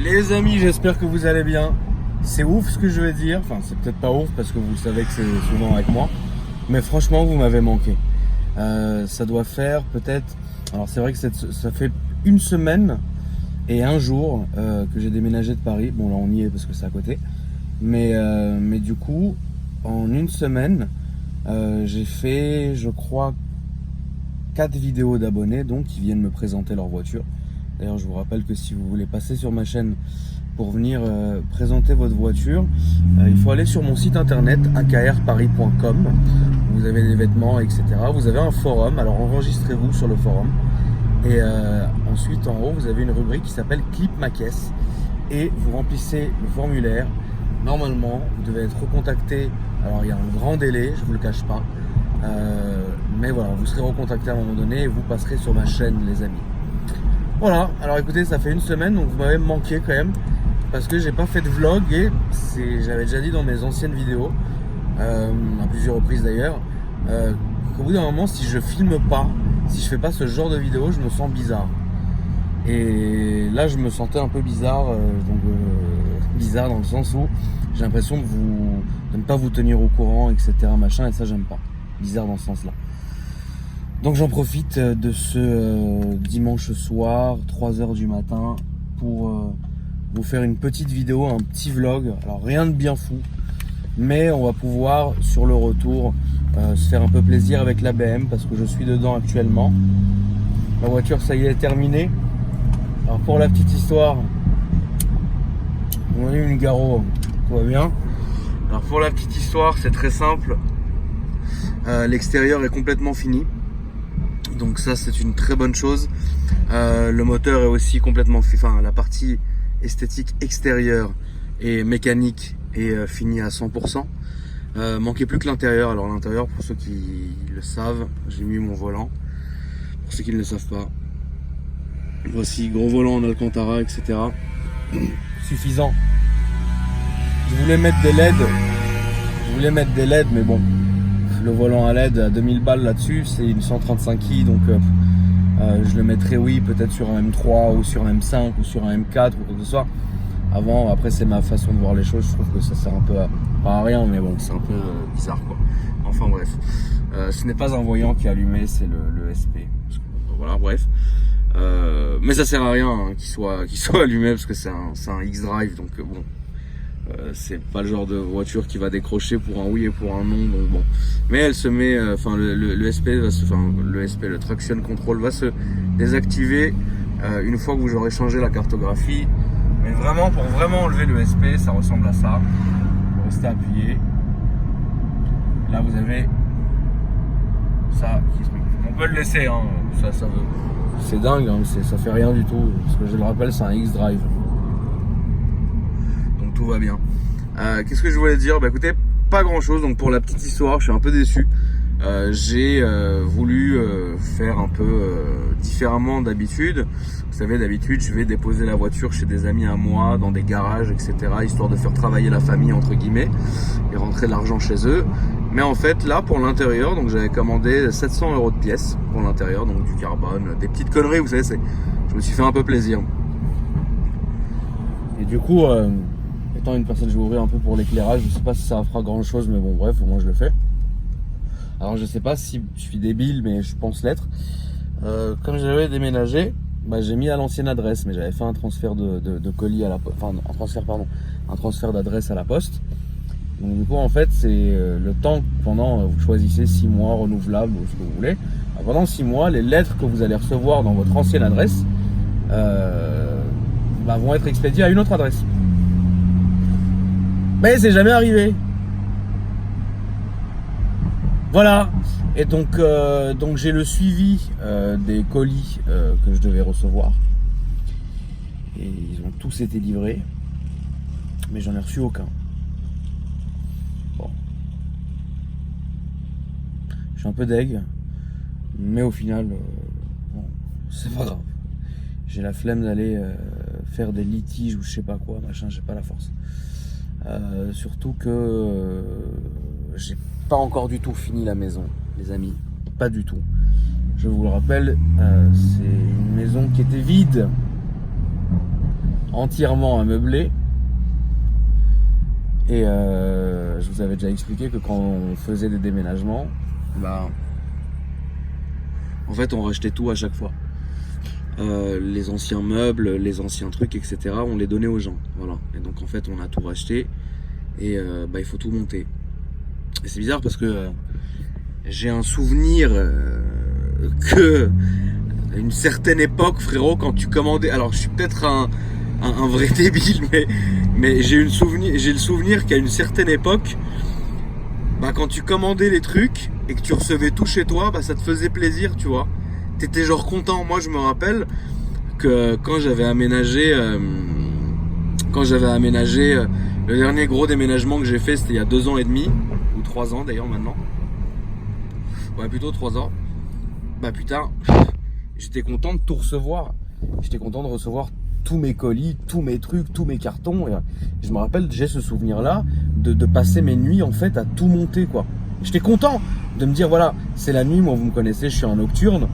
Les amis, j'espère que vous allez bien. C'est ouf ce que je vais dire, enfin c'est peut-être pas ouf parce que vous savez que c'est souvent avec moi, mais franchement vous m'avez manqué. Ça doit faire peut-être, alors c'est vrai que ça fait une semaine et un jour que j'ai déménagé de Paris. Bon là on y est parce que c'est à côté, mais du coup en une semaine j'ai fait je crois 4 vidéos d'abonnés donc qui viennent me présenter leur voiture. D'ailleurs, je vous rappelle que si vous voulez passer sur ma chaîne pour venir présenter votre voiture, il faut aller sur mon site internet akrparis.com. Vous avez des vêtements, etc. Vous avez un forum, alors enregistrez-vous sur le forum. Et ensuite, en haut, vous avez une rubrique qui s'appelle Clip ma caisse. Et vous remplissez le formulaire. Normalement, vous devez être recontacté. Alors, il y a un grand délai, je ne vous le cache pas. Mais voilà, vous serez recontacté à un moment donné et vous passerez sur ma chaîne, les amis. Voilà, alors écoutez, ça fait une semaine, donc vous m'avez manqué quand même, parce que j'ai pas fait de vlog et j'avais déjà dit dans mes anciennes vidéos, à plusieurs reprises d'ailleurs, qu'au bout d'un moment, si je filme pas, si je fais pas ce genre de vidéo, je me sens bizarre. Et là, je me sentais un peu bizarre, bizarre dans le sens où j'ai l'impression de ne pas vous tenir au courant, etc. machin, et ça, j'aime pas. Bizarre dans ce sens-là. Donc j'en profite de ce dimanche soir, 3h du matin, pour vous faire une petite vidéo, un petit vlog. Alors rien de bien fou, mais on va pouvoir sur le retour se faire un peu plaisir avec la BM parce que je suis dedans actuellement. La voiture ça y est terminée. Alors pour la petite histoire, on a eu une Garo, tout va bien. Alors pour la petite histoire c'est très simple, l'extérieur est complètement fini. Donc ça c'est une très bonne chose. Le moteur est aussi complètement, enfin la partie esthétique extérieure et mécanique est finie à 100%. Manquait plus que l'intérieur. Alors l'intérieur, pour ceux qui le savent, j'ai mis mon volant. Pour ceux qui ne le savent pas, voici gros volant en Alcantara, etc. Suffisant. Je voulais mettre des LED, mais bon. Le volant à LED à 2000 balles là-dessus, c'est une 135i, donc je le mettrais oui peut-être sur un M3 ou sur un M5 ou sur un M4 ou quoi que ce soit. Après c'est ma façon de voir les choses, je trouve que ça sert un peu pas à rien, mais bon c'est un peu bizarre quoi. Enfin bref, ce n'est pas un voyant qui est allumé, c'est le SP. Voilà bref, mais ça sert à rien hein, qu'il soit allumé parce que c'est un X-Drive, donc bon. C'est pas le genre de voiture qui va décrocher pour un oui et pour un non, donc bon. Mais elle se met, enfin le SP va le traction control va se désactiver une fois que vous aurez changé la cartographie. Mais vraiment, pour vraiment enlever le SP, ça ressemble à ça. Vous restez appuyé. Là vous avez ça qui se met. On peut le laisser, hein. C'est dingue, hein. Ça fait rien du tout. Parce que je le rappelle, c'est un X-Drive. Tout va bien. Qu'est-ce que je voulais dire? Bah écoutez, pas grand chose. Donc pour la petite histoire, je suis un peu déçu. J'ai voulu faire un peu différemment d'habitude. Vous savez, d'habitude, je vais déposer la voiture chez des amis à moi, dans des garages, etc. Histoire de faire travailler la famille, entre guillemets, et rentrer de l'argent chez eux. Mais en fait, là, pour l'intérieur, donc j'avais commandé 700 € de pièces pour l'intérieur, donc du carbone, des petites conneries, vous savez, je me suis fait un peu plaisir. Et du coup, étant une personne, je vais ouvrir un peu pour l'éclairage, je sais pas si ça fera grand chose, mais bon bref, au moins je le fais. Alors je sais pas si je suis débile, mais je pense l'être. Comme j'avais déménagé, bah, j'ai mis à l'ancienne adresse, mais j'avais fait un transfert de colis à la poste, enfin un transfert d'adresse à la poste. Donc du coup en fait c'est le temps pendant, vous choisissez 6 mois renouvelables ou ce que vous voulez. Alors, pendant 6 mois, les lettres que vous allez recevoir dans votre ancienne adresse vont être expédiées à une autre adresse. Mais c'est jamais arrivé. Voilà. Et donc j'ai le suivi des colis que je devais recevoir. Et ils ont tous été livrés. Mais j'en ai reçu aucun. Bon. Je suis un peu deg. Mais au final, bon, c'est pas grave. J'ai la flemme d'aller faire des litiges ou je sais pas quoi, machin, j'ai pas la force. Surtout que j'ai pas encore du tout fini la maison, les amis, pas du tout. Je vous le rappelle, c'est une maison qui était vide entièrement ameublé. Et je vous avais déjà expliqué que quand on faisait des déménagements, en fait on rachetait tout à chaque fois. Les anciens meubles, les anciens trucs, etc. on les donnait aux gens. Voilà. Et donc en fait on a tout racheté et il faut tout monter. Et c'est bizarre parce que j'ai un souvenir que à une certaine époque, frérot, quand tu commandais, alors je suis peut-être un vrai débile, mais j'ai le souvenir qu'à une certaine époque, quand tu commandais les trucs et que tu recevais tout chez toi, ça te faisait plaisir, tu vois. T'étais genre content. Moi, je me rappelle que quand j'avais aménagé, le dernier gros déménagement que j'ai fait, c'était il y a 2 ans et demi, ou 3 ans d'ailleurs maintenant. Ouais, plutôt 3 ans. Putain, j'étais content de tout recevoir. J'étais content de recevoir tous mes colis, tous mes trucs, tous mes cartons. Et je me rappelle, j'ai ce souvenir-là de passer mes nuits en fait à tout monter, quoi. J'étais content de me dire, voilà, c'est la nuit, moi vous me connaissez, je suis en nocturne.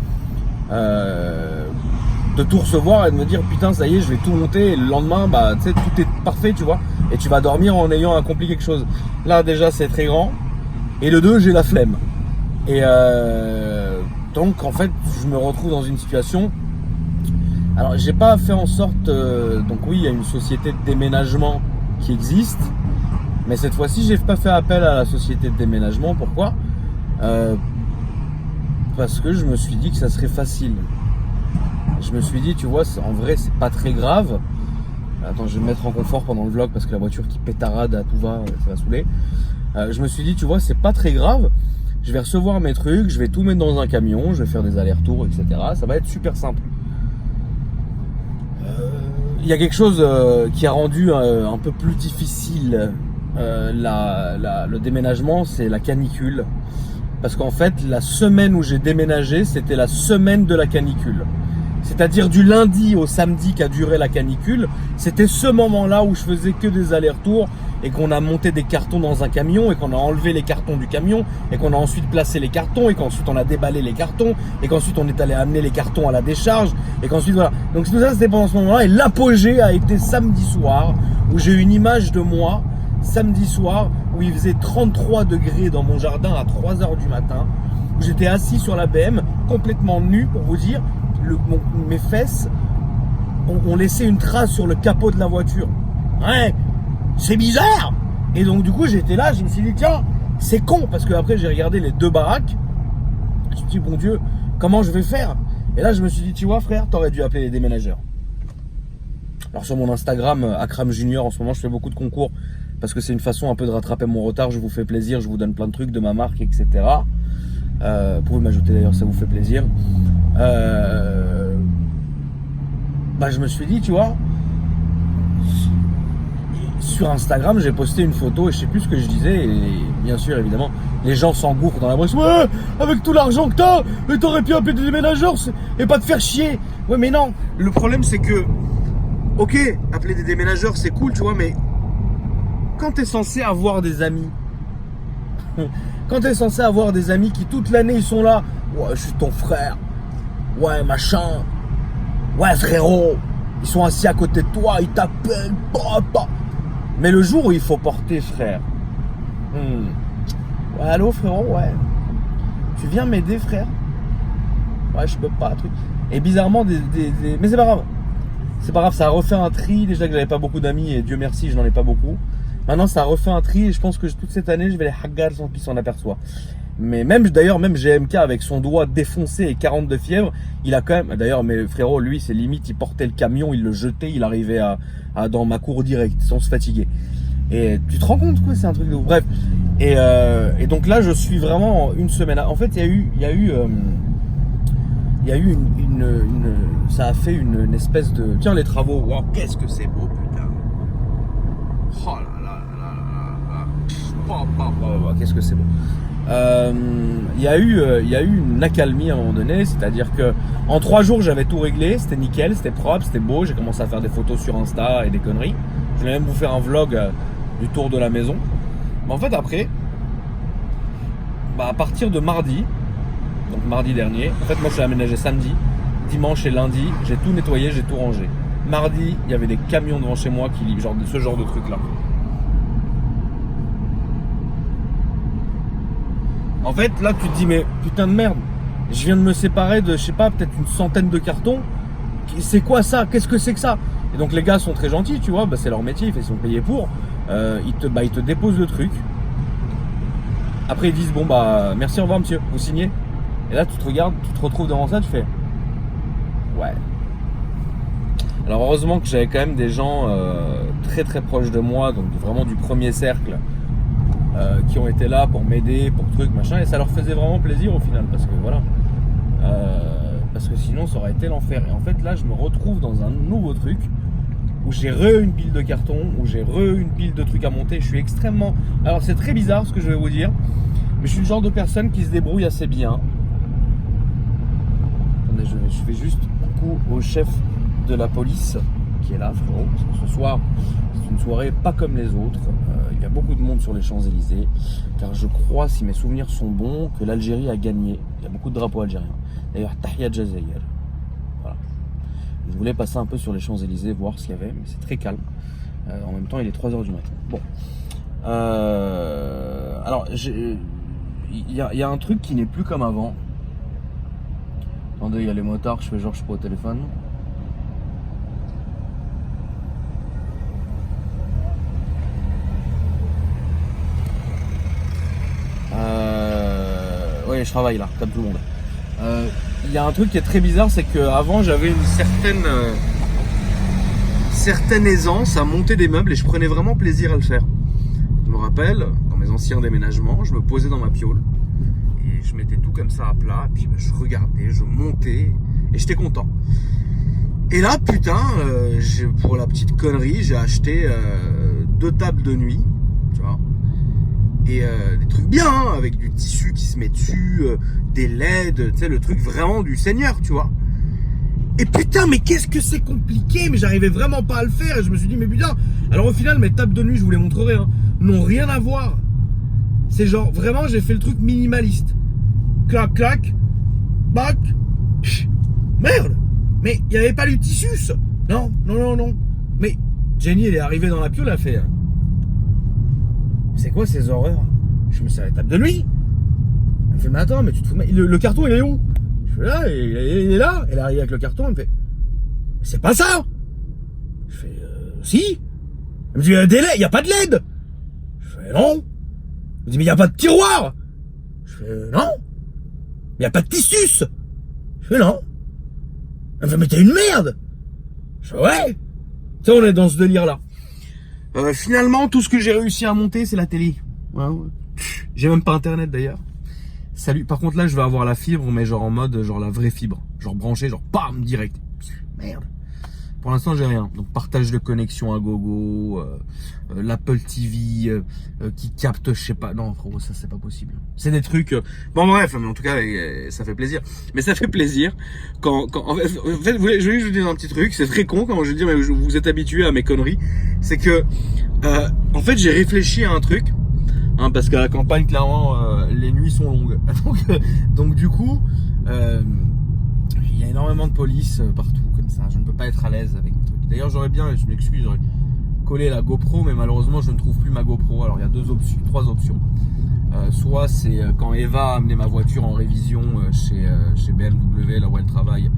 De tout recevoir et de me dire, putain, ça y est, je vais tout monter. Et le lendemain, tu sais, tout est parfait, tu vois. Et tu vas dormir en ayant accompli quelque chose. Là, déjà, c'est très grand. Et le 2, j'ai la flemme. Et donc, en fait, je me retrouve dans une situation. Alors, j'ai pas fait en sorte. Donc, oui, il y a une société de déménagement qui existe. Mais cette fois-ci, j'ai pas fait appel à la société de déménagement. Pourquoi ? Parce que je me suis dit que ça serait facile. Je me suis dit, tu vois, en vrai, c'est pas très grave. Attends, je vais me mettre en confort pendant le vlog parce que la voiture qui pétarade à tout va, ça va saouler. Je me suis dit, tu vois, c'est pas très grave. Je vais recevoir mes trucs, je vais tout mettre dans un camion, je vais faire des allers-retours, etc. Ça va être super simple. Il y a quelque chose qui a rendu un peu plus difficile le déménagement, c'est la canicule. Parce qu'en fait, la semaine où j'ai déménagé, c'était la semaine de la canicule. C'est-à-dire du lundi au samedi qu'a duré la canicule, c'était ce moment-là où je faisais que des allers-retours et qu'on a monté des cartons dans un camion et qu'on a enlevé les cartons du camion et qu'on a ensuite placé les cartons et qu'ensuite on a déballé les cartons et qu'ensuite on est allé amener les cartons à la décharge et qu'ensuite voilà. Donc tout ça c'était pendant ce moment-là et l'apogée a été samedi soir où j'ai eu une image de moi samedi soir où il faisait 33 degrés dans mon jardin à 3h du matin où j'étais assis sur la BM complètement nu pour vous dire mes fesses ont laissé une trace sur le capot de la voiture. Ouais, c'est bizarre. Et donc du coup j'étais là, je me suis dit tiens, c'est con parce que après j'ai regardé les 2 baraques. Je me suis dit bon Dieu, comment je vais faire? Et là je me suis dit tu vois frère, t'aurais dû appeler les déménageurs. Alors sur mon Instagram Akram Junior en ce moment je fais beaucoup de concours parce que c'est une façon un peu de rattraper mon retard. Je vous fais plaisir, je vous donne plein de trucs de ma marque, etc. Vous pouvez m'ajouter d'ailleurs, ça vous fait plaisir. Je me suis dit, tu vois, sur Instagram, j'ai posté une photo et je sais plus ce que je disais. Et bien sûr, évidemment, les gens s'engouffrent dans la brèche. Ouais, avec tout l'argent que t'as, t'aurais pu appeler des déménageurs et pas te faire chier. Ouais, mais non, le problème c'est que, ok, appeler des déménageurs c'est cool, tu vois, mais quand t'es censé avoir des amis, quand t'es censé avoir des amis qui toute l'année ils sont là, ouais, je suis ton frère, ouais, machin, ouais, frérot, ils sont assis à côté de toi, ils t'appellent, papa. Mais le jour où il faut porter, frère, ouais, allô, frérot, ouais, tu viens m'aider, frère? Ouais, je peux pas, truc. Et bizarrement, mais c'est pas grave. C'est pas grave, ça a refait un tri. Déjà que j'avais pas beaucoup d'amis et Dieu merci, je n'en ai pas beaucoup. Maintenant, ça a refait un tri et je pense que toute cette année, je vais les haggar sans qu'ils s'en aperçoivent. Mais même GMK avec son doigt défoncé et 40 de fièvre, il a quand même. D'ailleurs, mais frérot, lui, c'est limite, il portait le camion, il le jetait, il arrivait dans ma cour direct sans se fatiguer. Et tu te rends compte quoi, c'est un truc de ouf. Bref. Et donc là, je suis vraiment une semaine. En fait, il y a eu ça a fait une espèce de. Tiens, les travaux. Wow, qu'est-ce que c'est beau, putain. Oh là là là là là. Qu'est-ce que c'est beau. Il y a eu une accalmie à un moment donné, c'est-à-dire que en 3 jours j'avais tout réglé, c'était nickel, c'était propre, c'était beau, j'ai commencé à faire des photos sur Insta et des conneries. Je vais même vous faire un vlog du tour de la maison. Mais en fait après, à partir de mardi, donc mardi dernier, en fait moi je suis aménagé samedi, dimanche et lundi, j'ai tout nettoyé, j'ai tout rangé. Mardi, il y avait des camions devant chez moi qui livrent ce genre de truc là. En fait, là, tu te dis, mais putain de merde, je viens de me séparer de, je sais pas, peut-être une centaine de cartons. C'est quoi ça? Qu'est-ce que c'est que ça? Et donc les gars sont très gentils, tu vois, bah, c'est leur métier, ils sont payés pour. Ils te déposent le truc. Après ils disent, bon bah merci, au revoir monsieur, vous signez. Et là tu te regardes, tu te retrouves devant ça, tu fais, ouais. Alors heureusement que j'avais quand même des gens très très proches de moi, donc vraiment du premier cercle, qui ont été là pour m'aider, pour truc, machin, et ça leur faisait vraiment plaisir au final, parce que voilà. Parce que sinon ça aurait été l'enfer. Et en fait là je me retrouve dans un nouveau truc où j'ai une pile de cartons, où j'ai une pile de trucs à monter. Je suis extrêmement... Alors c'est très bizarre ce que je vais vous dire, mais je suis le genre de personne qui se débrouille assez bien. Attendez, je fais juste coucou au chef de la police qui est là, frérot, parce que ce soir c'est une soirée pas comme les autres. Il y a beaucoup de monde sur les Champs-Élysées, car je crois, si mes souvenirs sont bons, que l'Algérie a gagné. Il y a beaucoup de drapeaux algériens. D'ailleurs, Tahia Jazair. Voilà. Je voulais passer un peu sur les Champs-Élysées, voir ce qu'il y avait, mais c'est très calme. En même temps, il est 3h du matin. Bon. Alors, il y a un truc qui n'est plus comme avant. Attendez, il y a les motards, je fais genre je suis pas au téléphone. Oui, je travaille là, comme tout le monde. Il y a un truc qui est très bizarre, c'est qu'avant j'avais une certaine aisance à monter des meubles et je prenais vraiment plaisir à le faire. Je me rappelle, dans mes anciens déménagements, je me posais dans ma piaule et je mettais tout comme ça à plat, et puis je regardais, je montais et j'étais content. Et là, putain, pour la petite connerie, j'ai acheté 2 tables de nuit, tu vois. Et des trucs bien, hein, avec du tissu qui se met dessus, des LED, tu sais, le truc vraiment du Seigneur, tu vois. Et putain, mais qu'est-ce que c'est compliqué, mais j'arrivais vraiment pas à le faire. Et je me suis dit, mais putain, alors au final, mes tables de nuit, je vous les montrerai, hein, n'ont rien à voir. C'est genre, vraiment, j'ai fait le truc minimaliste. Clac, clac, bac, merde. Mais il n'y avait pas du tissu, ça. Non. Mais Jenny, elle est arrivée dans la piole, elle a fait... C'est quoi ces horreurs? Je me suis à la table de nuit. Elle me fait, mais attends, mais tu te fous... Le carton, il est où? Je fais là, il est là. Elle arrive avec le carton, elle me fait, c'est pas ça. Je fais, si. Elle me dit, il y a pas de LED. Je fais, non. Elle me dit, mais il y a pas de tiroir. Je fais, non. Il y a pas de tissus. Je fais, non. Elle me fait, mais t'es une merde. Je fais, ouais. Tu sais, on est dans ce délire-là. Finalement, tout ce que j'ai réussi à monter, c'est la télé. Ouais. J'ai même pas internet d'ailleurs. Salut. Par contre, là, je vais avoir la fibre, mais genre en mode, genre la vraie fibre. Genre branchée, genre bam, direct. Merde. Pour l'instant, j'ai rien. Donc, partage de connexion à gogo, l'Apple TV qui capte, je sais pas. Non, frérot, ça, c'est pas possible. C'est des trucs. Bon, bref, mais en tout cas, ça fait plaisir. Mais ça fait plaisir quand en fait, je vais juste vous dire un petit truc. C'est très con, quand je veux dire, mais vous êtes habitués à mes conneries. C'est que, en fait, j'ai réfléchi à un truc. Hein, parce qu'à la campagne, clairement, les nuits sont longues. Donc du coup, il y a énormément de police partout comme ça. Je ne peux pas être à l'aise avec le truc. D'ailleurs, j'aurais bien, je m'excuse, j'aurais collé la GoPro, mais malheureusement, je ne trouve plus ma GoPro. Alors, il y a 3 options. Soit c'est quand Eva a amené ma voiture en révision chez BMW, là où elle travaille.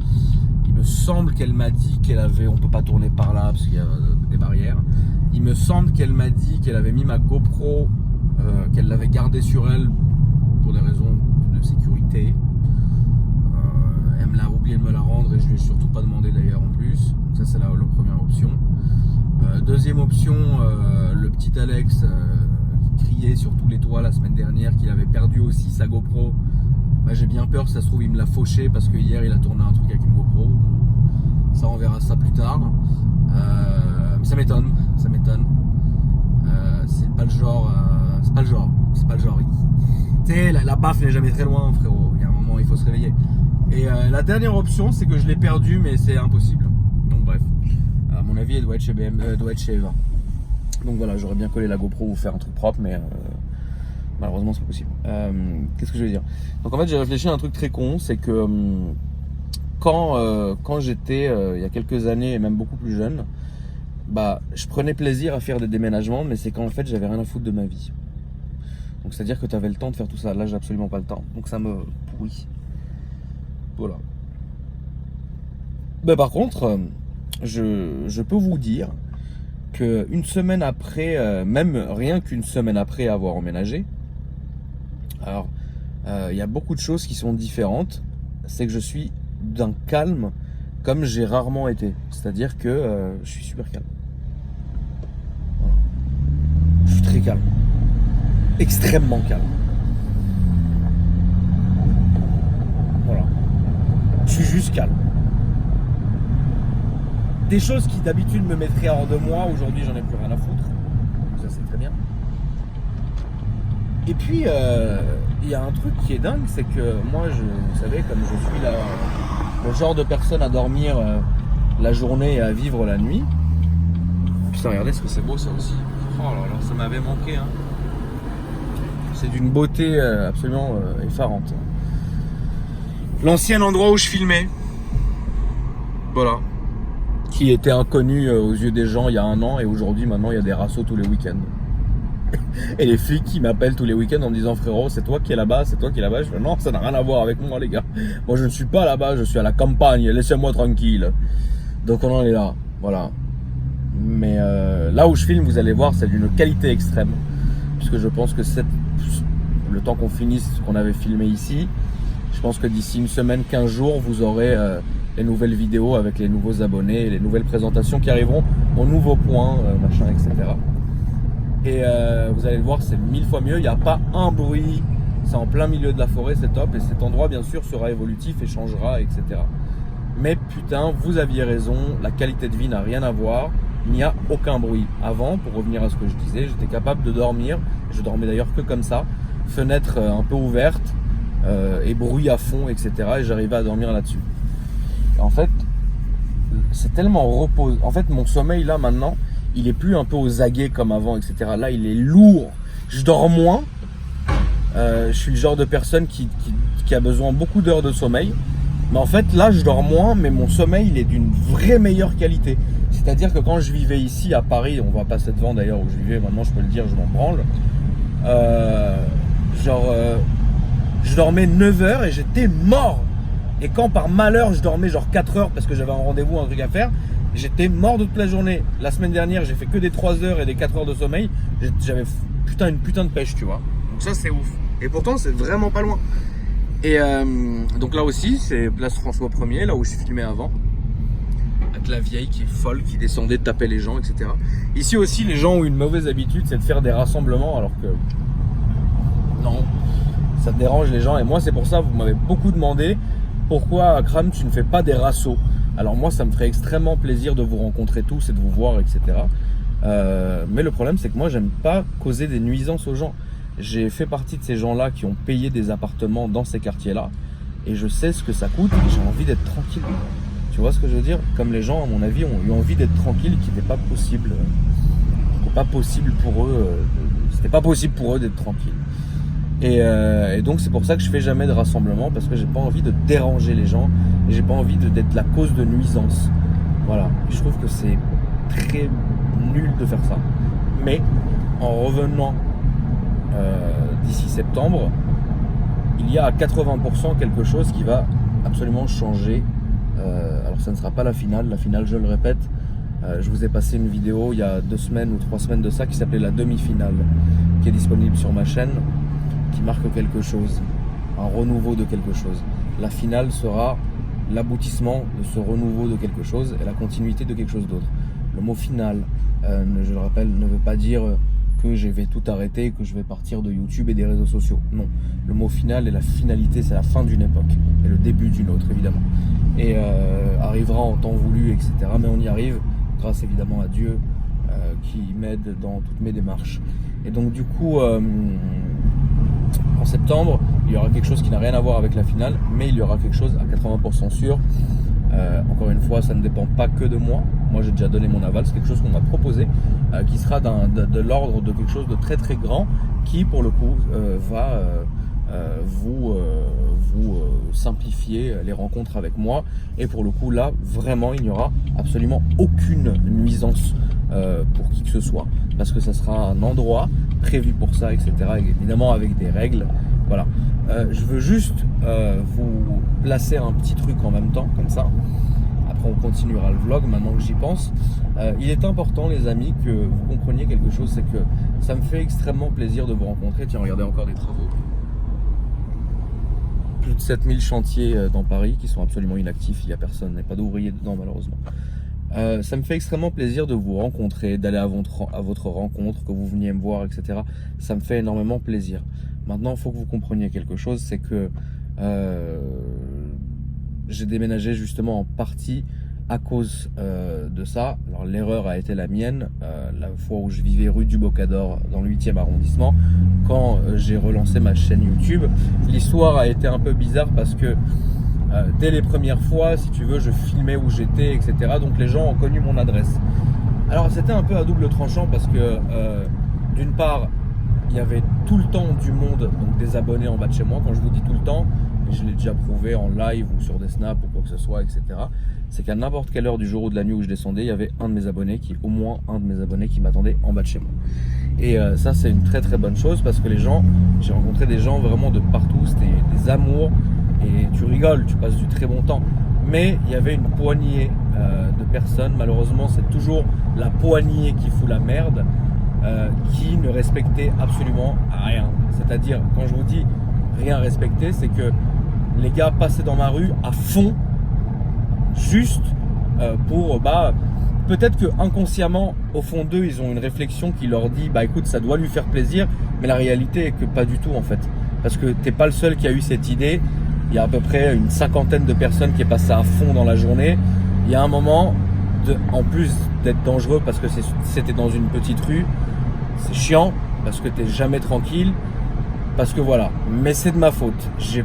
Il me semble qu'elle m'a dit qu'elle avait, on peut pas tourner par là parce qu'il y a des barrières. Il me semble qu'elle m'a dit qu'elle avait mis ma GoPro, qu'elle l'avait gardée sur elle pour des raisons de sécurité. Elle me l'a oublié de me la rendre et je lui ai surtout pas demandé d'ailleurs en plus. Donc ça c'est la première option. Deuxième option, le petit Alex qui criait sur tous les toits la semaine dernière qu'il avait perdu aussi sa GoPro. Bah, j'ai bien peur que ça se trouve il me l'a fauché parce que hier il a tourné un truc avec une GoPro. Ça on verra ça plus tard. Ça m'étonne. C'est pas le genre. Tu sais, la baffe n'est jamais très loin, frérot. Il y a un moment, il faut se réveiller. Et la dernière option, c'est que je l'ai perdu, mais c'est impossible. Donc bref, à mon avis, elle doit être chez Eva. Donc voilà, j'aurais bien collé la GoPro ou faire un truc propre, mais malheureusement, c'est pas possible. Qu'est-ce que je veux dire? Donc en fait, j'ai réfléchi à un truc très con, c'est que quand j'étais il y a quelques années et même beaucoup plus jeune, bah je prenais plaisir à faire des déménagements, mais c'est qu'en fait j'avais rien à foutre de ma vie. Donc c'est à dire que tu avais le temps de faire tout ça. Là j'ai absolument pas le temps, donc ça me pourrit. Voilà. Mais par contre, je peux vous dire qu'une semaine après, même rien qu'une semaine après avoir emménagé, alors il y a beaucoup de choses qui sont différentes. C'est que je suis d'un calme comme j'ai rarement été. C'est-à-dire que je suis super calme. Voilà. Je suis très calme. Extrêmement calme. Voilà. Je suis juste calme. Des choses qui d'habitude me mettraient hors de moi, aujourd'hui j'en ai plus rien à foutre. Ça c'est très bien. Et puis il y a un truc qui est dingue, c'est que moi, vous savez, comme je suis le genre de personne à dormir la journée et à vivre la nuit. Putain, regardez ce que c'est beau ça aussi. Oh là là, ça m'avait manqué. Hein. C'est d'une beauté absolument effarante. L'ancien endroit où je filmais. Voilà. Qui était inconnu aux yeux des gens il y a un an, et aujourd'hui, maintenant, il y a des rassos tous les week-ends. Et les flics qui m'appellent tous les week-ends en me disant frérot, c'est toi qui es là-bas, c'est toi qui es là-bas. Je fais non, ça n'a rien à voir avec moi les gars. Moi je ne suis pas là-bas, je suis à la campagne, laissez-moi tranquille. Donc on en est là, voilà. Mais là où je filme, vous allez voir, c'est d'une qualité extrême. Puisque je pense que le temps qu'on finisse ce qu'on avait filmé ici, je pense que d'ici une semaine, 15 jours, vous aurez les nouvelles vidéos avec les nouveaux abonnés, et les nouvelles présentations qui arriveront aux nouveaux points, machin, etc. Et vous allez le voir, c'est 1000 fois mieux, il n'y a pas un bruit, c'est en plein milieu de la forêt, c'est top. Et cet endroit bien sûr sera évolutif et changera, etc. Mais putain, vous aviez raison, la qualité de vie n'a rien à voir, il n'y a aucun bruit. Avant, pour revenir à ce que je disais, j'étais capable de dormir, je dormais d'ailleurs que comme ça, fenêtre un peu ouverte et bruit à fond, etc. Et j'arrivais à dormir là-dessus. En fait, c'est tellement repos. En fait, mon sommeil là maintenant, il est plus un peu aux aguets comme avant, etc. Là, il est lourd. Je dors moins. Je suis le genre de personne qui a besoin beaucoup d'heures de sommeil. Mais en fait, là, je dors moins, mais mon sommeil, il est d'une vraie meilleure qualité. C'est-à-dire que quand je vivais ici à Paris, on va passer devant d'ailleurs où je vivais, maintenant je peux le dire, je m'en branle. Je dormais 9 heures et j'étais mort. Et quand par malheur, je dormais genre 4 heures parce que j'avais un rendez-vous, un truc à faire, j'étais mort de toute la journée. La semaine dernière, j'ai fait que des 3 heures et des 4 heures de sommeil. J'avais une putain de pêche, tu vois. Donc ça, c'est ouf. Et pourtant, c'est vraiment pas loin. Et donc là aussi, c'est place François 1er, là où je filmais avant. Avec la vieille qui est folle, qui descendait de taper les gens, etc. Ici aussi, les gens ont une mauvaise habitude, c'est de faire des rassemblements, alors que non, ça dérange les gens. Et moi, c'est pour ça, vous m'avez beaucoup demandé pourquoi à Cram tu ne fais pas des rassos. Alors moi, ça me ferait extrêmement plaisir de vous rencontrer tous et de vous voir, etc. Mais le problème, c'est que moi, j'aime pas causer des nuisances aux gens. J'ai fait partie de ces gens-là qui ont payé des appartements dans ces quartiers-là, et je sais ce que ça coûte, et j'ai envie d'être tranquille. Tu vois ce que je veux dire? Comme les gens, à mon avis, ont eu envie d'être tranquilles, qui n'était pas possible. C'était pas possible pour eux. C'était pas possible pour eux d'être tranquilles. Et donc c'est pour ça que je fais jamais de rassemblement, parce que j'ai pas envie de déranger les gens, et j'ai pas envie d'être la cause de nuisance. Voilà. Et je trouve que c'est très nul de faire ça. Mais en revenant d'ici septembre, il y a à 80% quelque chose qui va absolument changer. Alors ça ne sera pas la finale. La finale, je le répète, je vous ai passé une vidéo il y a 2 semaines ou 3 semaines de ça qui s'appelait la demi-finale, qui est disponible sur ma chaîne, qui marque quelque chose, un renouveau de quelque chose. La finale sera l'aboutissement de ce renouveau de quelque chose et la continuité de quelque chose d'autre. Le mot final, je le rappelle, ne veut pas dire que je vais tout arrêter, que je vais partir de YouTube et des réseaux sociaux. Non, le mot final et la finalité, c'est la fin d'une époque et le début d'une autre, évidemment. Et arrivera en temps voulu, etc. Mais on y arrive grâce évidemment à Dieu qui m'aide dans toutes mes démarches. Et donc du coup, en septembre, il y aura quelque chose qui n'a rien à voir avec la finale, mais il y aura quelque chose à 80% sûr. Encore une fois, ça ne dépend pas que de moi. Moi, j'ai déjà donné mon aval. C'est quelque chose qu'on m'a proposé, qui sera de l'ordre de quelque chose de très très grand, qui pour le coup va vous simplifier les rencontres avec moi. Et pour le coup, là, vraiment, il n'y aura absolument aucune nuisance pour qui que ce soit. Parce que ça sera un endroit prévu pour ça, etc. Évidemment, avec des règles. Voilà. Je veux juste vous placer un petit truc en même temps, comme ça. Après, on continuera le vlog maintenant que j'y pense. Il est important, les amis, que vous compreniez quelque chose, c'est que ça me fait extrêmement plaisir de vous rencontrer. Tiens, regardez encore des travaux. Plus de 7000 chantiers dans Paris qui sont absolument inactifs. Il n'y a personne, il n'y a pas d'ouvriers dedans, malheureusement. Ça me fait extrêmement plaisir de vous rencontrer, d'aller à votre rencontre, que vous veniez me voir, etc. Ça me fait énormément plaisir. Maintenant, il faut que vous compreniez quelque chose, c'est que j'ai déménagé justement en partie à cause de ça. Alors l'erreur a été la mienne, la fois où je vivais rue du Bocador dans le 8e arrondissement, quand j'ai relancé ma chaîne YouTube. L'histoire a été un peu bizarre parce que dès les premières fois, si tu veux, je filmais où j'étais, etc. Donc les gens ont connu mon adresse. Alors c'était un peu à double tranchant parce que d'une part, il y avait tout le temps du monde, donc des abonnés en bas de chez moi. Quand je vous dis tout le temps, et je l'ai déjà prouvé en live ou sur des snaps ou quoi que ce soit, etc. C'est qu'à n'importe quelle heure du jour ou de la nuit où je descendais, il y avait au moins un de mes abonnés qui m'attendait en bas de chez moi. Et ça, c'est une très très bonne chose parce que j'ai rencontré des gens vraiment de partout, c'était des amours et tu rigoles, tu passes du très bon temps. Mais il y avait une poignée de personnes, malheureusement, c'est toujours la poignée qui fout la merde, qui ne respectait absolument rien. C'est-à-dire, quand je vous dis rien respecter, c'est que les gars passaient dans ma rue à fond, juste pour peut-être que inconsciemment au fond d'eux ils ont une réflexion qui leur dit écoute, ça doit lui faire plaisir, mais la réalité est que pas du tout en fait, parce que t'es pas le seul qui a eu cette idée. Il y a à peu près une 50aine de personnes qui est passé à fond dans la journée. Il y a un moment en plus d'être dangereux parce que c'était dans une petite rue, c'est chiant parce que t'es jamais tranquille, parce que voilà, mais c'est de ma faute. J'ai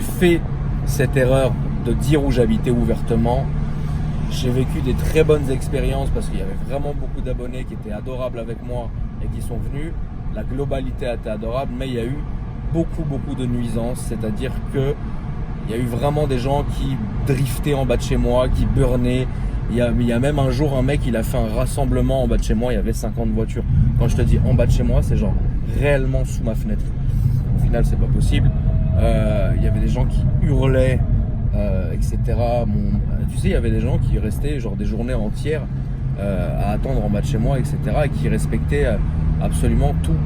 fait cette erreur de dire où j'habitais ouvertement. J'ai vécu des très bonnes expériences parce qu'il y avait vraiment beaucoup d'abonnés qui étaient adorables avec moi et qui sont venus. La globalité a été adorable, mais il y a eu beaucoup de nuisances, c'est-à-dire que il y a eu vraiment des gens qui driftaient en bas de chez moi, qui burnaient. Il y a même un jour un mec, il a fait un rassemblement en bas de chez moi, il y avait 50 voitures. Quand je te dis en bas de chez moi, c'est genre réellement sous ma fenêtre. Au final, c'est pas possible. Il y avait des gens qui hurlaient, etc. Tu sais, il y avait des gens qui restaient genre des journées entières à attendre en bas de chez moi, etc. et qui respectaient absolument tout.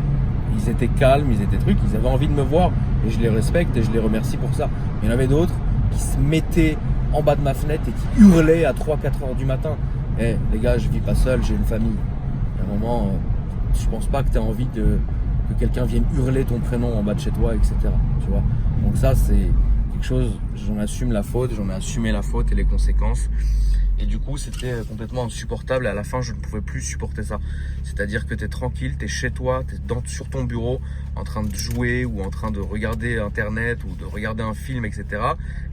Ils étaient calmes, ils étaient trucs, ils avaient envie de me voir et je les respecte et je les remercie pour ça. Il y en avait d'autres qui se mettaient en bas de ma fenêtre et qui hurlaient à 3-4 heures du matin. Les gars, je vis pas seul, j'ai une famille. À un moment, je pense pas que tu as envie que quelqu'un vienne hurler ton prénom en bas de chez toi, etc. Tu vois. Donc ça, c'est quelque chose, j'en assume la faute, j'en ai assumé la faute et les conséquences. Et du coup, c'était complètement insupportable. Et à la fin, je ne pouvais plus supporter ça. C'est-à-dire que tu es tranquille, tu es chez toi, tu es sur ton bureau, en train de jouer ou en train de regarder Internet ou de regarder un film, etc.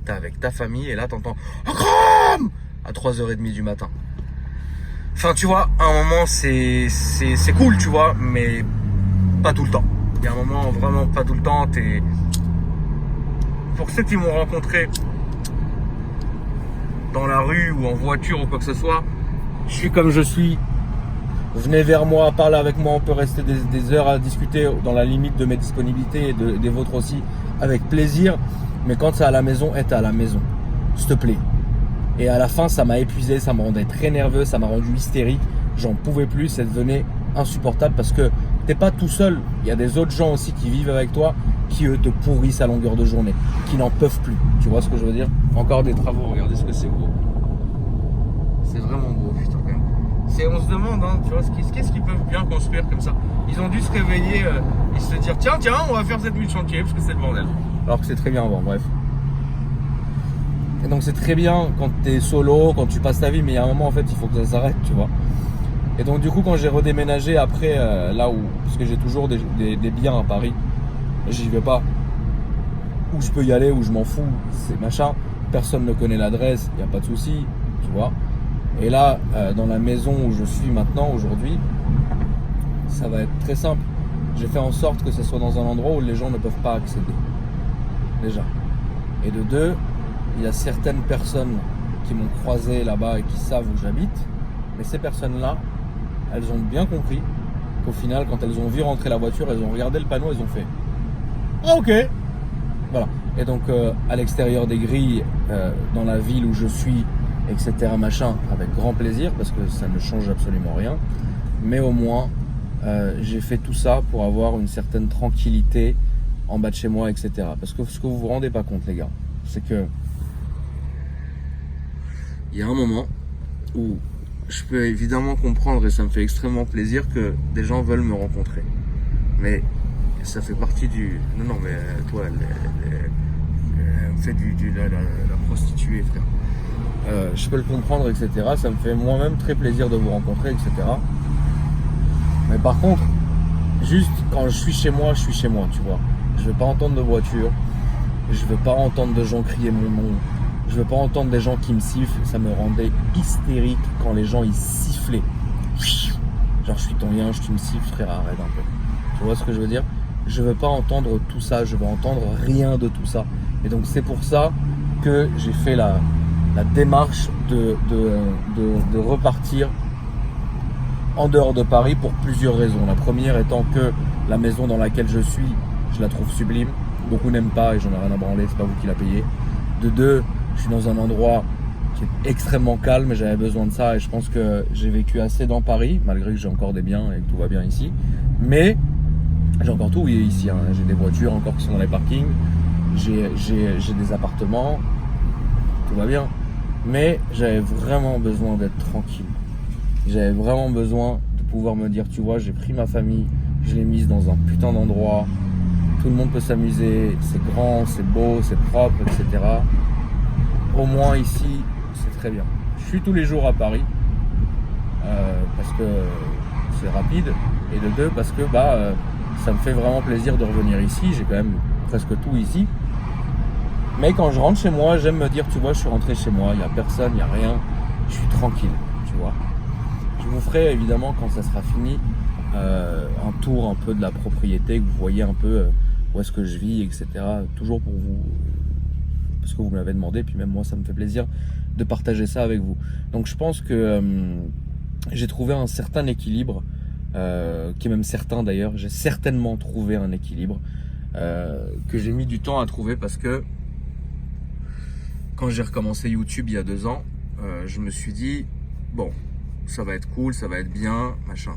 Tu es avec ta famille et là, tu entends « Akram !» à 3h30 du matin. Enfin, tu vois, à un moment, c'est cool, tu vois, mais pas tout le temps. Il y a un moment, vraiment pas tout le temps. Pour ceux qui m'ont rencontré dans la rue ou en voiture ou quoi que ce soit, je suis comme je suis. Venez vers moi, parlez avec moi, on peut rester des heures à discuter dans la limite de mes disponibilités et des vôtres aussi, avec plaisir. Mais quand c'est à la maison, t'es à la maison, s'il te plaît. Et à la fin, ça m'a épuisé, ça me rendait très nerveux, ça m'a rendu hystérique. J'en pouvais plus, ça devenait insupportable parce que t'es pas tout seul. Il y a des autres gens aussi qui vivent avec toi, qui eux te pourrissent à longueur de journée, qui n'en peuvent plus. Tu vois ce que je veux dire? Encore des travaux, regardez ce que c'est beau. C'est vraiment beau, putain, quand même. On se demande, hein, tu vois, qu'est-ce qu'ils peuvent bien construire comme ça. Ils ont dû se réveiller et se dire, tiens, on va faire cette nuit de chantier parce que c'est le bordel. Alors que c'est très bien avant, bref. Et donc c'est très bien quand t'es solo, quand tu passes ta vie, mais il y a un moment en fait il faut que ça s'arrête, tu vois. Et donc du coup quand j'ai redéménagé après là où, parce que j'ai toujours des biens à Paris, j'y vais pas. Où je peux y aller, où je m'en fous, c'est machin. Personne ne connaît l'adresse, il n'y a pas de souci, tu vois. Et là, dans la maison où je suis maintenant, aujourd'hui, ça va être très simple. j'ai fait en sorte que ce soit dans un endroit où les gens ne peuvent pas accéder. Déjà. Et de deux, il y a certaines personnes qui m'ont croisé là-bas et qui savent où j'habite. Mais ces personnes-là, elles ont bien compris qu'au final, quand elles ont vu rentrer la voiture, elles ont regardé le panneau, elles ont fait « Ah ok !» Voilà. Et donc, à l'extérieur des grilles, dans la ville où je suis, etc., machin, avec grand plaisir, parce que ça ne change absolument rien. Mais au moins, j'ai fait tout ça pour avoir une certaine tranquillité en bas de chez moi, etc. Parce que ce que vous vous rendez pas compte, les gars, c'est que il y a un moment où je peux évidemment comprendre, et ça me fait extrêmement plaisir, que des gens veulent me rencontrer. Mais ça fait partie du... Non, mais toi, elle fait la prostituée, frère. Je peux le comprendre, etc. Ça me fait moi-même très plaisir de vous rencontrer, etc. Mais par contre, juste quand je suis chez moi, tu vois. Je veux pas entendre de voiture. Je veux pas entendre de gens crier mon nom. Je veux pas entendre des gens qui me sifflent. Ça me rendait hystérique quand les gens ils sifflaient. Genre je suis ton yinche, tu me siffles, frère, arrête un peu. Tu vois ce que je veux dire? Je veux pas entendre tout ça. Je veux entendre rien de tout ça. Et donc c'est pour ça que j'ai fait la démarche de repartir en dehors de Paris pour plusieurs raisons. La première étant que la maison dans laquelle je suis, je la trouve sublime. Beaucoup n'aiment pas et j'en ai rien à branler, c'est pas vous qui la payez. De deux, je suis dans un endroit qui est extrêmement calme et j'avais besoin de ça et je pense que j'ai vécu assez dans Paris, malgré que j'ai encore des biens et que tout va bien ici. Mais j'ai encore tout ici, hein. J'ai des voitures encore qui sont dans les parkings, j'ai des appartements, tout va bien. Mais j'avais vraiment besoin d'être tranquille. J'avais vraiment besoin de pouvoir me dire, tu vois, j'ai pris ma famille, je l'ai mise dans un putain d'endroit, tout le monde peut s'amuser, c'est grand, c'est beau, c'est propre, etc. Au moins ici, c'est très bien. Je suis tous les jours à Paris, parce que c'est rapide, et de deux, parce que ça me fait vraiment plaisir de revenir ici, j'ai quand même presque tout ici. Mais quand je rentre chez moi, j'aime me dire, tu vois, je suis rentré chez moi, il n'y a personne, il n'y a rien, je suis tranquille, tu vois. Je vous ferai évidemment, quand ça sera fini, un tour un peu de la propriété, que vous voyez un peu où est-ce que je vis, etc. Toujours pour vous, parce que vous me l'avez demandé, puis même moi ça me fait plaisir de partager ça avec vous. Donc je pense que j'ai trouvé un certain équilibre, qui est même certain d'ailleurs, j'ai certainement trouvé un équilibre que j'ai mis du temps à trouver parce que quand j'ai recommencé YouTube il y a 2 ans, je me suis dit, bon, ça va être cool, ça va être bien, machin.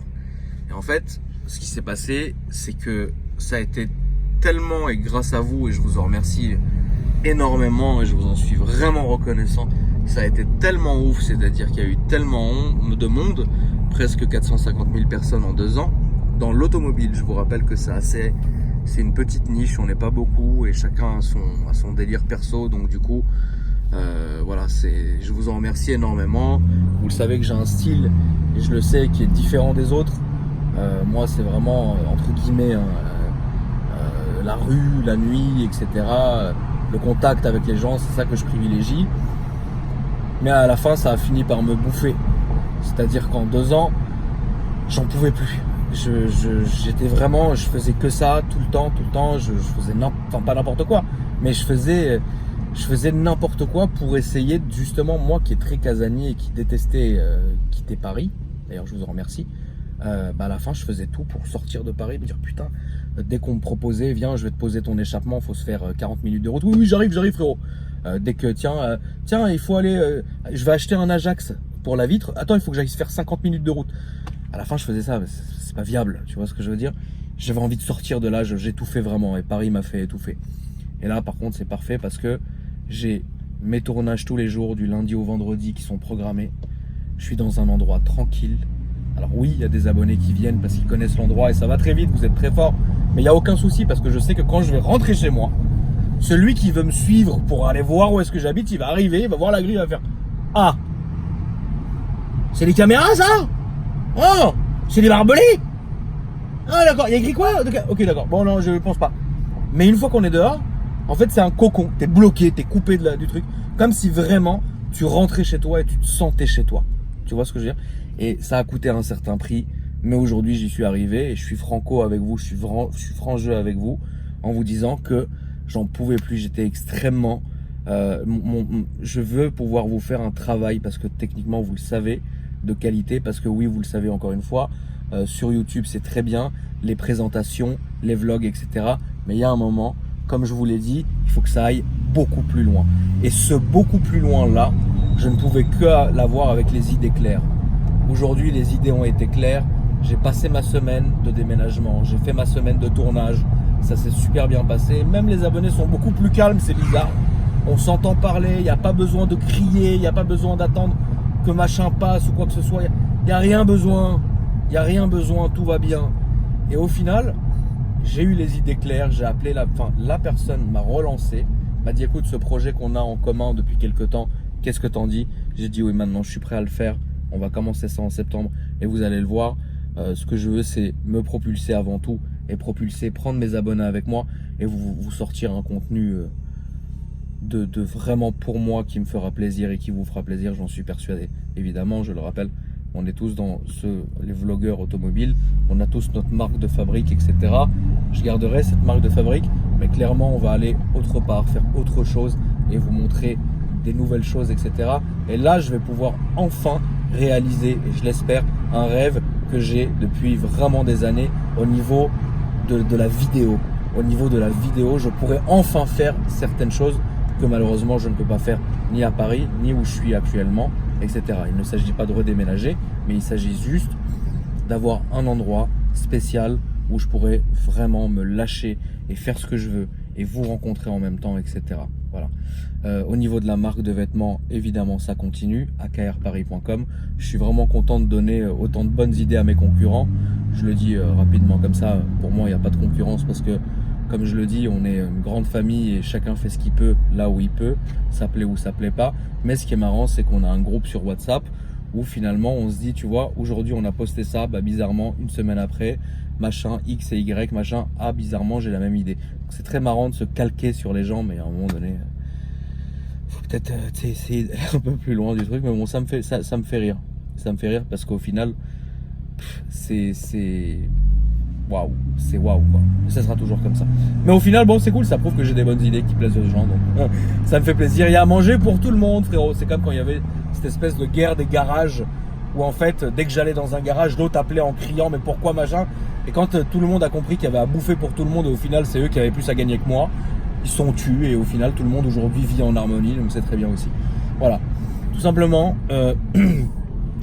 Et en fait, ce qui s'est passé, c'est que ça a été tellement, et grâce à vous, et je vous en remercie énormément, et je vous en suis vraiment reconnaissant, ça a été tellement ouf, c'est-à-dire qu'il y a eu tellement de monde, presque 450 000 personnes en 2 ans, dans l'automobile. Je vous rappelle que c'est une petite niche, on n'est pas beaucoup, et chacun a son délire perso, donc du coup, voilà, je vous en remercie énormément. Vous le savez que j'ai un style, et je le sais, qui est différent des autres. Moi, c'est vraiment, entre guillemets, la rue, la nuit, etc. Le contact avec les gens, c'est ça que je privilégie. Mais à la fin, ça a fini par me bouffer. C'est-à-dire qu'en 2 ans, j'en pouvais plus. J'étais vraiment, je faisais que ça tout le temps. Je faisais pas n'importe quoi, mais je faisais n'importe quoi pour essayer, justement, moi qui est très casanier et qui détestais quitter Paris, d'ailleurs je vous en remercie, à la fin je faisais tout pour sortir de Paris, me dire putain, dès qu'on me proposait, viens je vais te poser ton échappement, faut se faire 40 minutes de route, oui j'arrive frérot, dès que tiens il faut aller, je vais acheter un Ajax pour la vitre, attends il faut que j'aille se faire 50 minutes de route. À la fin je faisais ça, mais c'est pas viable, tu vois ce que je veux dire. J'avais envie de sortir de là, j'étouffais vraiment, et Paris m'a fait étouffer. Et là par contre c'est parfait parce que j'ai mes tournages tous les jours, du lundi au vendredi, qui sont programmés. Je suis dans un endroit tranquille. Alors oui, il y a des abonnés qui viennent parce qu'ils connaissent l'endroit et ça va très vite, vous êtes très fort. Mais il n'y a aucun souci parce que je sais que quand je vais rentrer chez moi, celui qui veut me suivre pour aller voir où est-ce que j'habite, il va arriver, il va voir la grille, il va faire « Ah, c'est des caméras ça? Oh, c'est des barbelés? Ah d'accord, il y a écrit quoi? Ok d'accord, bon non, je pense pas. » Mais une fois qu'on est dehors, en fait, c'est un cocon. T'es bloqué, t'es coupé du truc. Comme si vraiment tu rentrais chez toi et tu te sentais chez toi. Tu vois ce que je veux dire? Et ça a coûté un certain prix. Mais aujourd'hui, j'y suis arrivé et je suis franco avec vous, je suis franc jeu avec vous en vous disant que j'en pouvais plus. J'étais extrêmement... je veux pouvoir vous faire un travail parce que techniquement, vous le savez, de qualité. Parce que oui, vous le savez encore une fois, sur YouTube, c'est très bien, les présentations, les vlogs, etc. Mais il y a un moment, comme je vous l'ai dit, il faut que ça aille beaucoup plus loin. Et ce beaucoup plus loin-là, je ne pouvais que l'avoir avec les idées claires. Aujourd'hui, les idées ont été claires. J'ai passé ma semaine de déménagement, j'ai fait ma semaine de tournage, ça s'est super bien passé. Même les abonnés sont beaucoup plus calmes, c'est bizarre. On s'entend parler, il n'y a pas besoin de crier, il n'y a pas besoin d'attendre que machin passe ou quoi que ce soit. Il n'y a rien besoin, il n'y a rien besoin, tout va bien. Et au final, j'ai eu les idées claires, j'ai appelé la personne m'a relancé, m'a dit écoute, ce projet qu'on a en commun depuis quelques temps, qu'est-ce que t'en dis? J'ai dit oui, maintenant je suis prêt à le faire, on va commencer ça en septembre et vous allez le voir. Ce que je veux, c'est me propulser avant tout et prendre mes abonnés avec moi et vous sortir un contenu de vraiment pour moi qui me fera plaisir et qui vous fera plaisir, j'en suis persuadé. Évidemment, je le rappelle, on est tous les vlogueurs automobiles, on a tous notre marque de fabrique, etc. Je garderai cette marque de fabrique, mais clairement, on va aller autre part, faire autre chose et vous montrer des nouvelles choses, etc. Et là, je vais pouvoir enfin réaliser, et je l'espère, un rêve que j'ai depuis vraiment des années au niveau de la vidéo. Au niveau de la vidéo, je pourrais enfin faire certaines choses que malheureusement je ne peux pas faire ni à Paris, ni où je suis actuellement, etc. Il ne s'agit pas de redéménager, mais il s'agit juste d'avoir un endroit spécial où je pourrais vraiment me lâcher et faire ce que je veux et vous rencontrer en même temps, etc. Voilà. Au niveau de la marque de vêtements, évidemment, ça continue, akrparis.com. Je suis vraiment content de donner autant de bonnes idées à mes concurrents. Je le dis rapidement comme ça, pour moi, il n'y a pas de concurrence parce que, comme je le dis, on est une grande famille et chacun fait ce qu'il peut là où il peut. Ça plaît ou ça plaît pas. Mais ce qui est marrant, c'est qu'on a un groupe sur WhatsApp où finalement, on se dit, tu vois, aujourd'hui, on a posté ça, bah, bizarrement, une semaine après, machin, X et Y, machin, ah, bizarrement, j'ai la même idée. C'est très marrant de se calquer sur les gens, mais à un moment donné, faut peut-être essayer d'aller un peu plus loin du truc. Mais bon, ça me fait rire. Ça me fait rire parce qu'au final, c'est waouh, c'est waouh quoi. Et ça sera toujours comme ça. Mais au final, bon, c'est cool, ça prouve que j'ai des bonnes idées qui plaisent aux gens. Donc, ça me fait plaisir. Il y a à manger pour tout le monde, frérot. C'est comme quand il y avait cette espèce de guerre des garages où en fait, dès que j'allais dans un garage, l'autre appelait en criant mais pourquoi machin. Et quand tout le monde a compris qu'il y avait à bouffer pour tout le monde et au final, c'est eux qui avaient plus à gagner que moi, ils se sont tués et au final, tout le monde aujourd'hui vit en harmonie. Donc c'est très bien aussi. Voilà, tout simplement.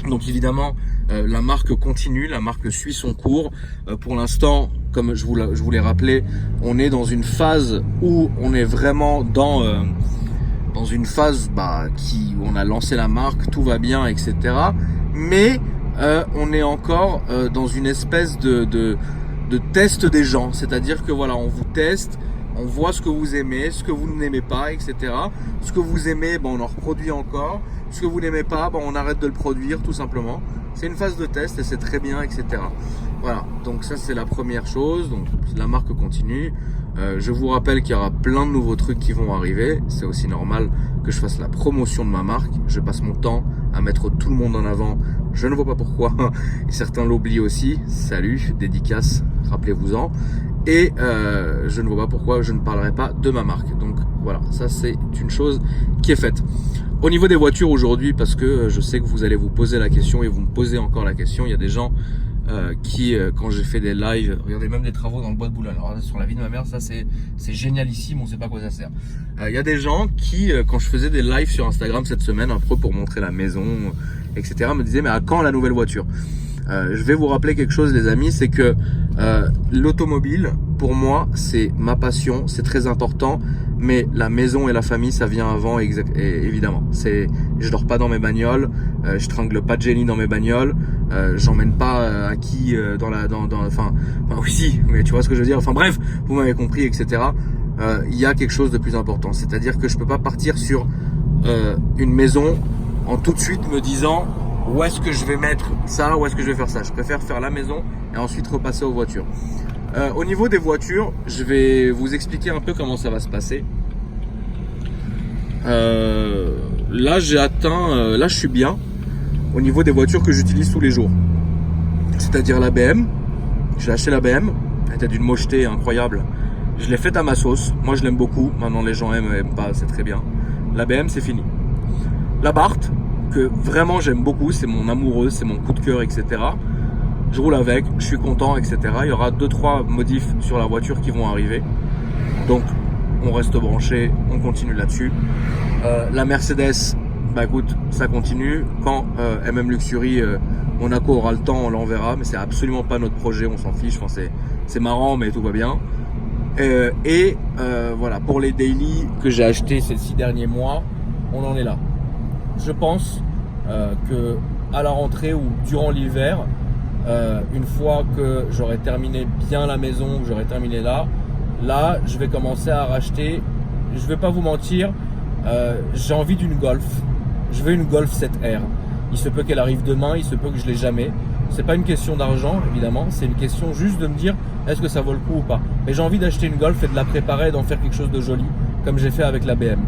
Donc évidemment, la marque continue, la marque suit son cours. Pour l'instant, comme je vous l'ai rappelé, on est dans une phase où on est vraiment dans une phase où on a lancé la marque, tout va bien, etc. Mais on est encore dans une espèce de test des gens. C'est-à-dire que voilà, on vous teste, on voit ce que vous aimez, ce que vous n'aimez pas, etc. Ce que vous aimez, on en reproduit encore. Ce que vous n'aimez pas, on arrête de le produire tout simplement. C'est une phase de test et c'est très bien, etc. Voilà, donc ça c'est la première chose. Donc la marque continue. Je vous rappelle qu'il y aura plein de nouveaux trucs qui vont arriver. C'est aussi normal que je fasse la promotion de ma marque. Je passe mon temps à mettre tout le monde en avant. Je ne vois pas pourquoi. Et certains l'oublient aussi. Salut, dédicace, rappelez-vous-en. Et je ne vois pas pourquoi je ne parlerai pas de ma marque. Donc voilà, ça c'est une chose qui est faite. Au niveau des voitures aujourd'hui, parce que je sais que vous allez vous poser la question et vous me posez encore la question, il y a des gens qui, quand j'ai fait des lives, regardez même des travaux dans le bois de Boulogne. Alors sur la vie de ma mère, ça c'est génialissime, on sait pas à quoi ça sert. Il y a des gens qui, quand je faisais des lives sur Instagram cette semaine, un peu pour montrer la maison, etc., me disaient mais à quand la nouvelle voiture? Je vais vous rappeler quelque chose les amis, c'est que l'automobile, pour moi, c'est ma passion, c'est très important, mais la maison et la famille, ça vient avant, évidemment. Je dors pas dans mes bagnoles, je strangle pas Jenny dans mes bagnoles, j'emmène pas Aki enfin oui si, mais tu vois ce que je veux dire. Enfin bref, vous m'avez compris, etc. Il y a quelque chose de plus important, c'est-à-dire que je peux pas partir sur une maison en tout de suite me disant où est-ce que je vais mettre ça, où est-ce que je vais faire ça. Je préfère faire la maison et ensuite repasser aux voitures. Au niveau des voitures, je vais vous expliquer un peu comment ça va se passer. Là, j'ai atteint, là je suis bien au niveau des voitures que j'utilise tous les jours. c'est-à-dire la BM. J'ai acheté la BM, elle était d'une mocheté incroyable. Je l'ai faite à ma sauce, moi je l'aime beaucoup, maintenant les gens aiment pas, c'est très bien. La BM c'est fini. La Barth, que vraiment j'aime beaucoup, c'est mon amoureuse, c'est mon coup de cœur, etc. Je roule avec, je suis content, etc. Il y aura 2-3 modifs sur la voiture qui vont arriver. Donc on reste branché, on continue là-dessus. La Mercedes, bah écoute, ça continue. Quand MM Luxury Monaco aura le temps, on l'enverra, mais c'est absolument pas notre projet, on s'en fiche. Enfin, c'est marrant, mais tout va bien. Voilà, pour les daily que j'ai acheté ces 6 derniers mois, on en est là. Je pense que à la rentrée ou durant l'hiver, une fois que j'aurai terminé bien la maison, que j'aurai terminé là, je vais commencer à racheter. Je vais pas vous mentir, j'ai envie d'une Golf. Je veux une Golf 7R. Il se peut qu'elle arrive demain, il se peut que je l'ai jamais. C'est pas une question d'argent, évidemment, c'est une question juste de me dire est-ce que ça vaut le coup ou pas. Mais j'ai envie d'acheter une Golf et de la préparer, d'en faire quelque chose de joli, comme j'ai fait avec la BM.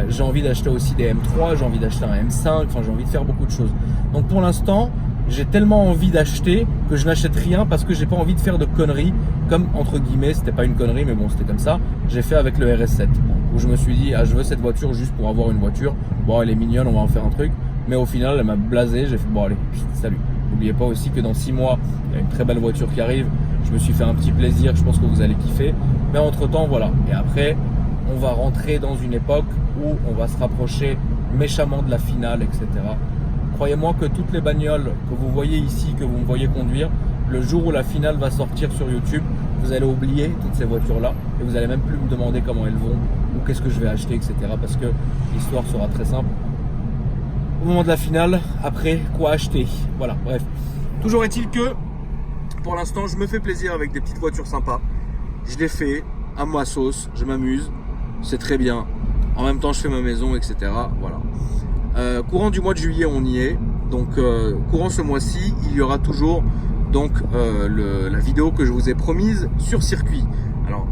J'ai envie d'acheter aussi des M3, j'ai envie d'acheter un M5, enfin j'ai envie de faire beaucoup de choses. Donc pour l'instant, j'ai tellement envie d'acheter que je n'achète rien parce que j'ai pas envie de faire de conneries, comme entre guillemets, c'était pas une connerie mais bon c'était comme ça, j'ai fait avec le RS7, où je me suis dit je veux cette voiture juste pour avoir une voiture, bon elle est mignonne, on va en faire un truc, mais au final elle m'a blasé, j'ai fait bon allez, salut. N'oubliez pas aussi que dans 6 mois, il y a une très belle voiture qui arrive, je me suis fait un petit plaisir, je pense que vous allez kiffer, mais entre temps voilà, et après on va rentrer dans une époque où on va se rapprocher méchamment de la finale, etc. Croyez-moi que toutes les bagnoles que vous voyez ici, que vous me voyez conduire, le jour où la finale va sortir sur YouTube, vous allez oublier toutes ces voitures-là et vous allez même plus me demander comment elles vont ou qu'est-ce que je vais acheter, etc. Parce que l'histoire sera très simple. Au moment de la finale, après, quoi acheter? Voilà, bref. Toujours est-il que, pour l'instant, je me fais plaisir avec des petites voitures sympas. Je les fais à ma sauce, je m'amuse, c'est très bien. En même temps, je fais ma maison, etc. Voilà. Courant du mois de juillet, on y est. Donc, courant ce mois-ci, il y aura toujours donc la vidéo que je vous ai promise sur circuit. Alors,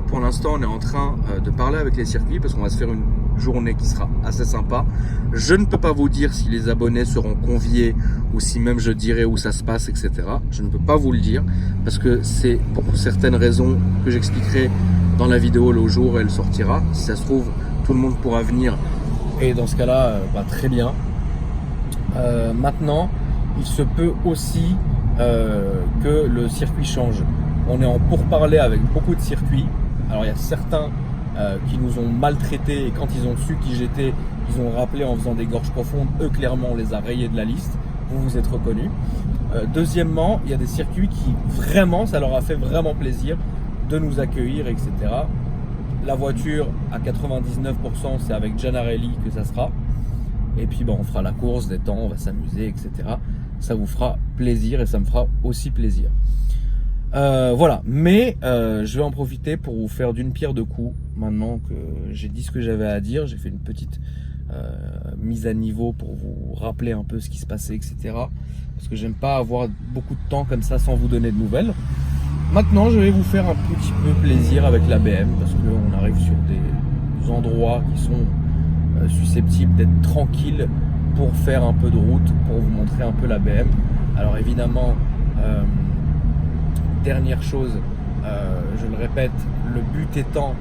pour l'instant, on est en train de parler avec les circuits parce qu'on va se faire une journée qui sera assez sympa. Je ne peux pas vous dire si les abonnés seront conviés ou si même je dirai où ça se passe, etc. Je ne peux pas vous le dire parce que c'est pour certaines raisons que j'expliquerai dans la vidéo le jour où elle sortira. Si ça se trouve, tout le monde pourra venir. Et dans ce cas-là, très bien. Maintenant, il se peut aussi que le circuit change. On est en pourparlers avec beaucoup de circuits. Alors il y a certains qui nous ont maltraités et quand ils ont su qui j'étais, ils ont rappelé en faisant des gorges profondes. Eux, clairement, on les a rayés de la liste. Vous vous êtes reconnus. Deuxièmement, il y a des circuits qui vraiment, ça leur a fait vraiment plaisir de nous accueillir, etc. La voiture à 99%, c'est avec Gianarelli que ça sera. Et puis on fera la course, des temps, on va s'amuser, etc. Ça vous fera plaisir et ça me fera aussi plaisir. Voilà, mais je vais en profiter pour vous faire d'une pierre deux coups. Maintenant que j'ai dit ce que j'avais à dire, j'ai fait une petite mise à niveau pour vous rappeler un peu ce qui se passait, etc. Parce que j'aime pas avoir beaucoup de temps comme ça sans vous donner de nouvelles. Maintenant, je vais vous faire un petit peu plaisir avec la BM parce qu'on arrive sur des endroits qui sont susceptibles d'être tranquilles pour faire un peu de route, pour vous montrer un peu la BM. Alors évidemment, dernière chose, je le répète, le but étant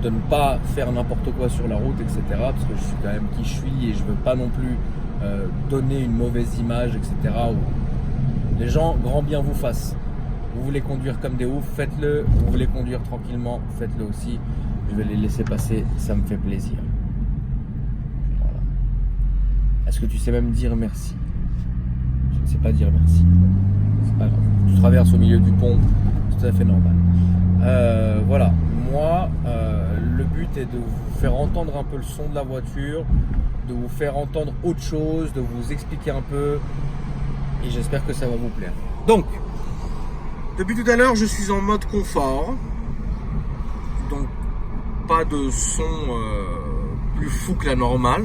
de ne pas faire n'importe quoi sur la route, etc. Parce que je suis quand même qui je suis et je veux pas non plus donner une mauvaise image, etc. Où les gens, grand bien vous fassent. Vous voulez conduire comme des oufs, faites-le. Vous voulez conduire tranquillement, faites-le aussi. Je vais les laisser passer, ça me fait plaisir. Voilà. Est-ce que tu sais même dire merci? Je ne sais pas dire merci. C'est pas grave. Tu traverses au milieu du pont, c'est tout à fait normal. Voilà. Moi, le but est de vous faire entendre un peu le son de la voiture, de vous faire entendre autre chose, de vous expliquer un peu. Et j'espère que ça va vous plaire. Donc, depuis tout à l'heure, je suis en mode confort. Donc, pas de son plus fou que la normale.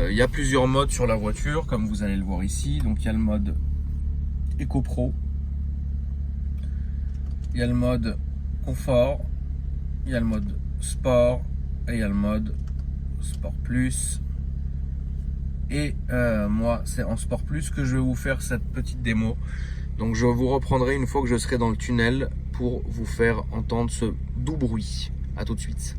Il y a plusieurs modes sur la voiture, comme vous allez le voir ici. Donc, il y a le mode Eco Pro. Il y a le mode confort. Il y a le mode sport. Et il y a le mode sport plus. et moi c'est en Sport Plus que je vais vous faire cette petite démo. Donc je vous reprendrai une fois que je serai dans le tunnel pour vous faire entendre ce doux bruit. À tout de suite.